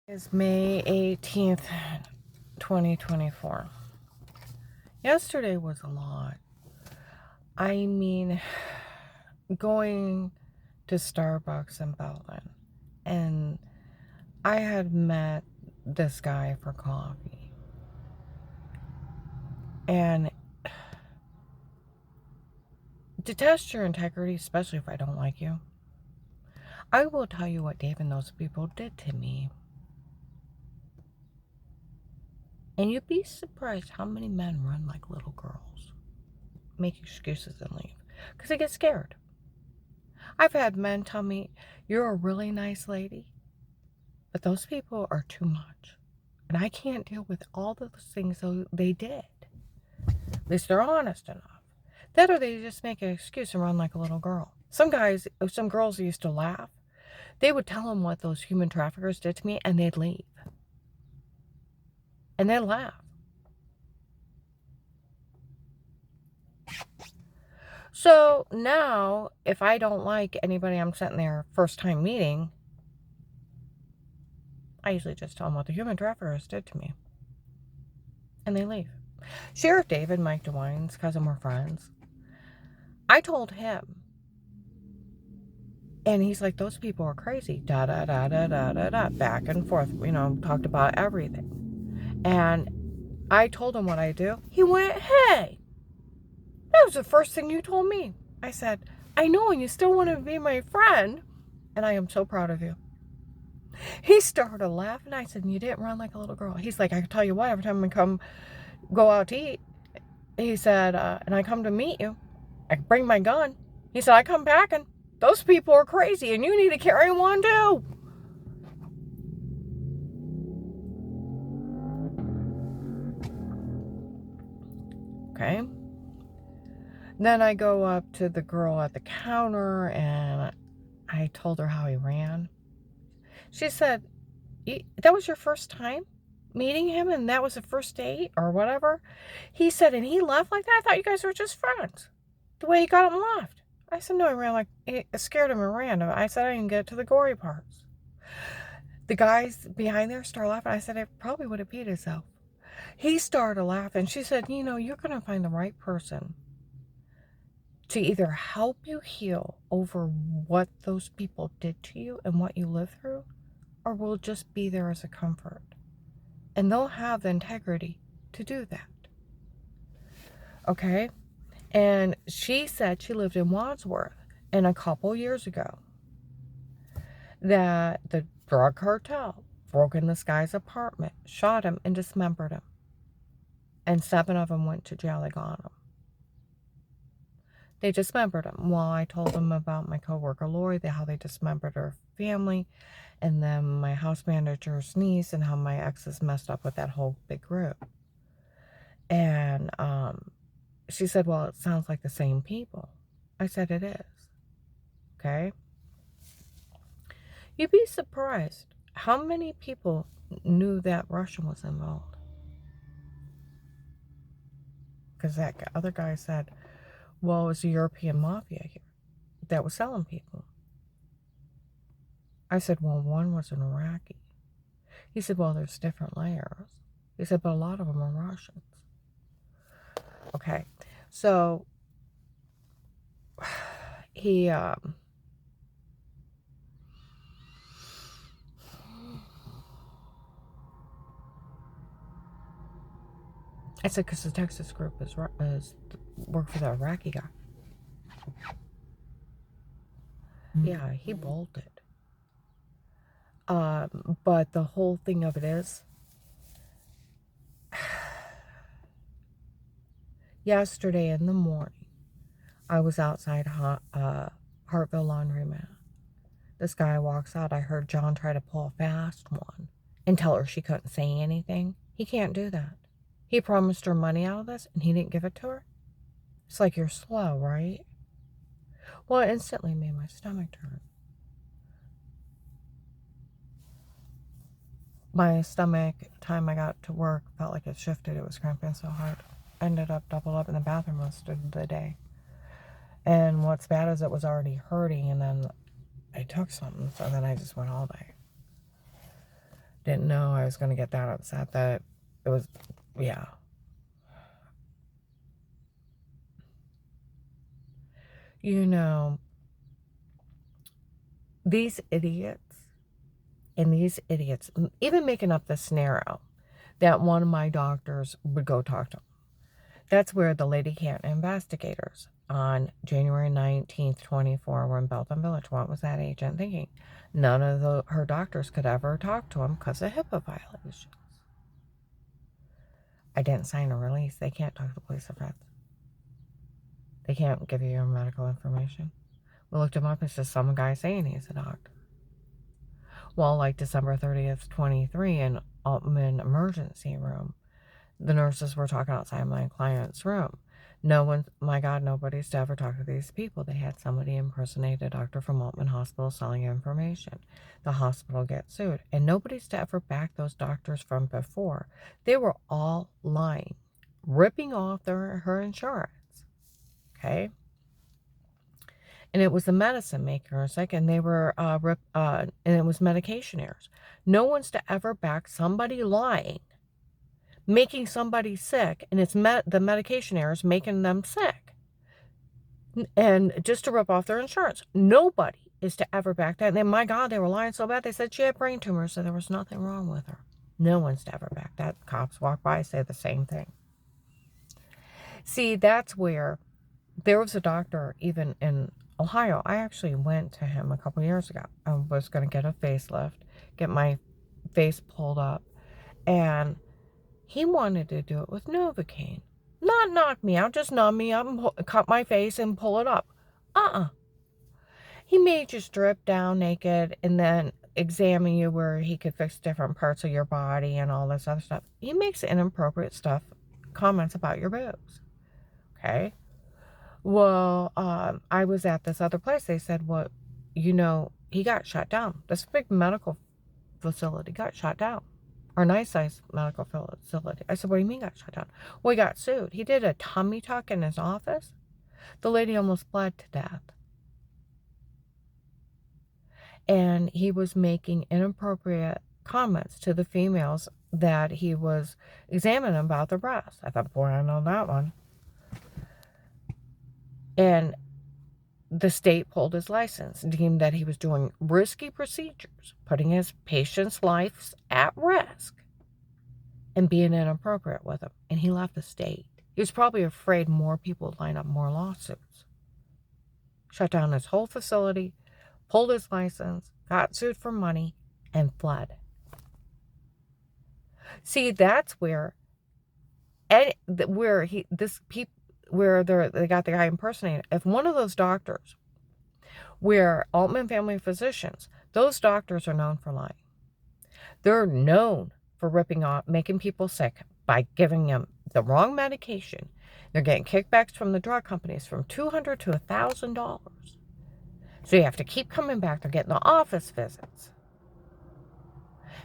Is May 18th, 2024. Yesterday was a lot. I mean, going to Starbucks in Belton, and I had met this guy for coffee. And to test your integrity, especially if I don't like you, I will tell you what Dave and those people did to me. And you'd be surprised how many men run like little girls, make excuses and leave, because they get scared. I've had men tell me, you're a really nice lady, but those people are too much. And I can't deal with all those things they did. At least they're honest enough. That or they just make an excuse and run like a little girl. Some girls used to laugh. They would tell them what those human traffickers did to me and they'd leave. And they'd laugh. So now, if I don't like anybody I'm sitting there first time meeting, I usually just tell them what the human traffickers did to me. And they leave. Sheriff David, Mike DeWine's cousin, were friends. I told him. And he's like, those people are crazy. Da da da da da da da. Back and forth. Talked about everything. And I told him what I do. He went, hey, that was the first thing you told me. I said, I know, and you still want to be my friend. And I am so proud of you. He started laughing. I said, you didn't run like a little girl. He's like, I can tell you what, every time I go out to eat, he said, and I come to meet you, I bring my gun. He said, I come packing. Those people are crazy, and you need to carry one too. Okay. Then I go up to the girl at the counter, and I told her how he ran. She said, that was your first time meeting him, and that was the first date, or whatever? He said, and he left like that? I thought you guys were just friends. The way he got up and left. I said, no, he ran like, it scared him and ran. I said, I didn't get to the gory parts. The guys behind there started laughing. I said, it probably would have peed himself. He started laughing. She said, you're going to find the right person to either help you heal over what those people did to you and what you lived through, or will just be there as a comfort. And they'll have the integrity to do that. Okay? And she said she lived in Wadsworth, and a couple years ago, that the drug cartel broke in this guy's apartment, shot him, and dismembered him. And 7 of them went to jail. They got him. They dismembered him. Well, I told them about my coworker Lori, how they dismembered her family, and then my house manager's niece, and how my exes messed up with that whole big group. And she said, well, it sounds like the same people. I said, it is. Okay? You'd be surprised how many people knew that Russian was involved. Because that other guy said, well, it was the European mafia here that was selling people. I said, well, one was an Iraqi. He said, well, there's different layers. He said, but a lot of them are Russians. Okay, so he, I said, because the Texas group is work for the Iraqi guy. Yeah, he bolted. But the whole thing of it is, yesterday in the morning, I was outside Hartville Laundromat. This guy walks out. I heard John try to pull a fast one and tell her she couldn't say anything. He can't do that. He promised her money out of this, and he didn't give it to her. It's like, you're slow, right? Well, it instantly made my stomach turn. My stomach, time I got to work, felt like it shifted. It was cramping so hard. I ended up doubled up in the bathroom most of the day. And what's bad is it was already hurting, and then I took something, so then I just went all day. Didn't know I was going to get that upset that it was, yeah. You know, these idiots even making up the scenario that one of my doctors would go talk to him. That's where the Lady Canton investigators on January 19th, 24 were in Belton Village. What was that agent thinking? None of her doctors could ever talk to him because of HIPAA violations. I didn't sign a release. They can't talk to police offense. They can't give you your medical information. We looked him up. It's just some guy saying he's a doctor. Well, like December 30th, 23 in Altman emergency room, the nurses were talking outside my client's room. No one, my God, nobody's to ever talk to these people. They had somebody impersonate a doctor from Altman Hospital selling information. The hospital gets sued. And nobody's to ever back those doctors from before. They were all lying, ripping off her insurance. Okay? And it was the medicine makers, like, and they were, and it was medication errors. No one's to ever back somebody lying, making somebody sick, and it's the medication errors making them sick. And just to rip off their insurance. Nobody is to ever back that. And then, my God, they were lying so bad. They said she had brain tumors, so there was nothing wrong with her. No one's to ever back that. Cops walk by, say the same thing. See, that's where there was a doctor, even in Ohio. I actually went to him a couple years ago. I was going to get a facelift, get my face pulled up, and he wanted to do it with Novocaine. Not knock me out, just numb me up and cut my face and pull it up. He made you strip down naked and then examine you where he could fix different parts of your body and all this other stuff. He makes inappropriate comments about your boobs. Okay? Well, I was at this other place. They said, well, he got shut down. This big medical facility got shut down. Our nice size medical facility. I said, what do you mean got shut down? Well, he got sued. He did a tummy tuck in his office. The lady almost bled to death. And he was making inappropriate comments to the females that he was examining about their breasts. I thought, boy, I know that one. And the state pulled his license, deemed that he was doing risky procedures, putting his patients' lives at risk, and being inappropriate with them. And he left the state. He was probably afraid more people would line up more lawsuits. Shut down his whole facility, pulled his license, got sued for money, and fled. See, that's where they got the guy impersonated. If one of those doctors were Altman Family Physicians, those doctors are known for lying. They're known for ripping off, making people sick by giving them the wrong medication. They're getting kickbacks from the drug companies from $200 to $1,000. So you have to keep coming back. They're getting the office visits,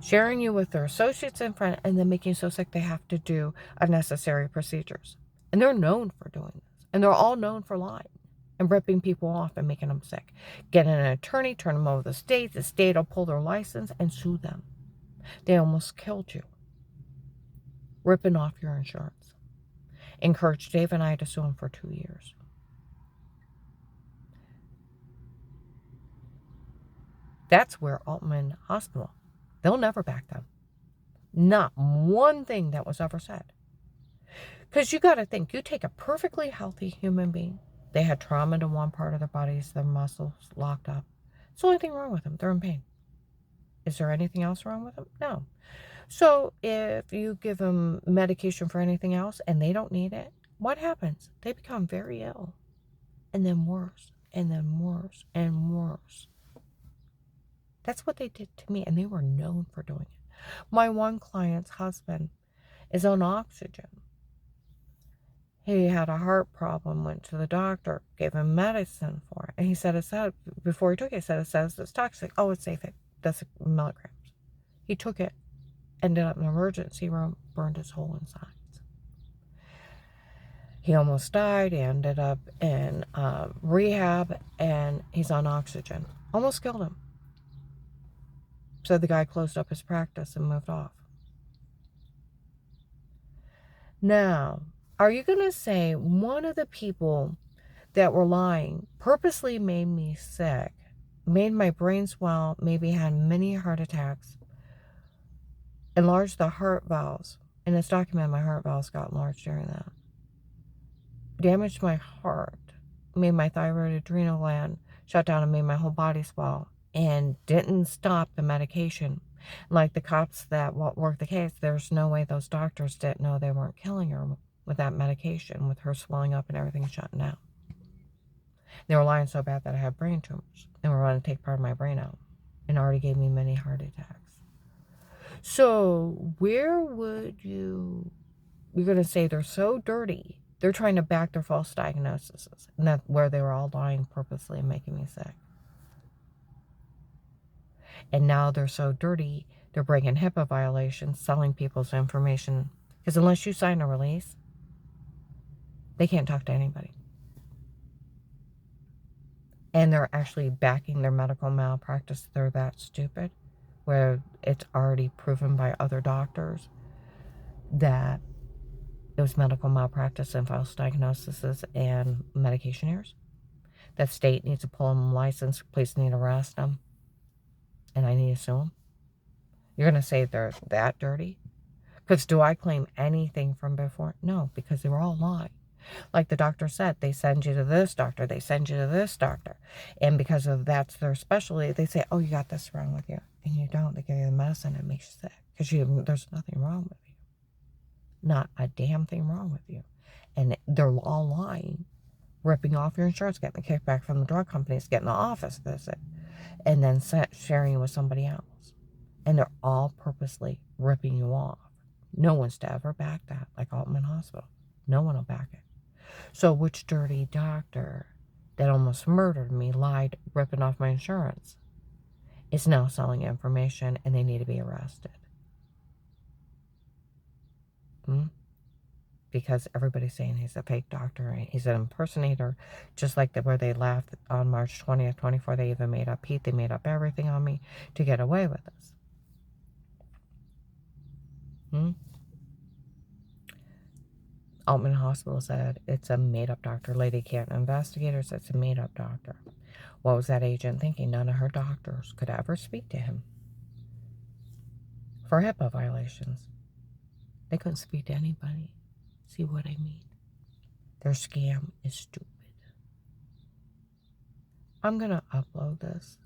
sharing you with their associates and friends, and then making you so sick they have to do unnecessary procedures. And they're known for doing this. And they're all known for lying and ripping people off and making them sick. Get an attorney, turn them over to the state. The state will pull their license and sue them. They almost killed you, ripping off your insurance. Encouraged Dave and I to sue him for 2 years. That's where Altman Hospital, they'll never back them. Not one thing that was ever said. Because you got to think, you take a perfectly healthy human being. They had trauma to one part of their bodies, their muscles locked up. There's the only thing wrong with them. They're in pain. Is there anything else wrong with them? No. So if you give them medication for anything else and they don't need it, what happens? They become very ill. And then worse, and then worse, and worse. That's what they did to me, and they were known for doing it. My one client's husband is on oxygen. He had a heart problem, went to the doctor, gave him medicine for it. And he said, before he took it, he said, it says it's toxic. Oh, it's safe. That's milligrams. He took it, ended up in the emergency room, burned his whole insides. He almost died. He ended up in rehab, and he's on oxygen. Almost killed him. So the guy closed up his practice and moved off. Now, are you going to say one of the people that were lying purposely made me sick, made my brain swell, maybe had many heart attacks, enlarged the heart valves, and it's documented my heart valves got enlarged during that, damaged my heart, made my thyroid adrenal gland shut down and made my whole body swell, and didn't stop the medication? Like the cops that worked the case, there's no way those doctors didn't know they weren't killing her with that medication, with her swelling up and everything shutting down. They were lying so bad that I had brain tumors and were going to take part of my brain out and already gave me many heart attacks. So where would you're going to say they're so dirty, they're trying to back their false diagnoses, and that's where they were all lying purposely and making me sick. And now they're so dirty, they're breaking HIPAA violations, selling people's information, because unless you sign a release, they can't talk to anybody. And they're actually backing their medical malpractice. They're that stupid, where it's already proven by other doctors that it was medical malpractice and false diagnoses and medication errors. That state needs to pull them license, police need to arrest them, and I need to sue them. You're going to say they're that dirty? Because do I claim anything from before? No, because they were all lying. Like the doctor said, they send you to this doctor, they send you to this doctor. And because of that's their specialty, they say, oh, you got this wrong with you. And you don't. They give you the medicine that makes you sick. Because there's nothing wrong with you. Not a damn thing wrong with you. And they're all lying, ripping off your insurance, getting the kickback from the drug companies, getting the office visit, and then sharing it with somebody else. And they're all purposely ripping you off. No one's to ever back that, like Altman Hospital. No one will back it. So which dirty doctor that almost murdered me, lied, ripping off my insurance, is now selling information and they need to be arrested? Because everybody's saying he's a fake doctor and he's an impersonator, just like where they laughed on March 20th, 24. They even made up Pete. They made up everything on me to get away with this. Altman Hospital said it's a made-up doctor. Lady Can't investigators, it's a made-up doctor. What was that agent thinking? None of her doctors could ever speak to him for HIPAA violations. They couldn't speak to anybody. See what I mean? Their scam is stupid. I'm going to upload this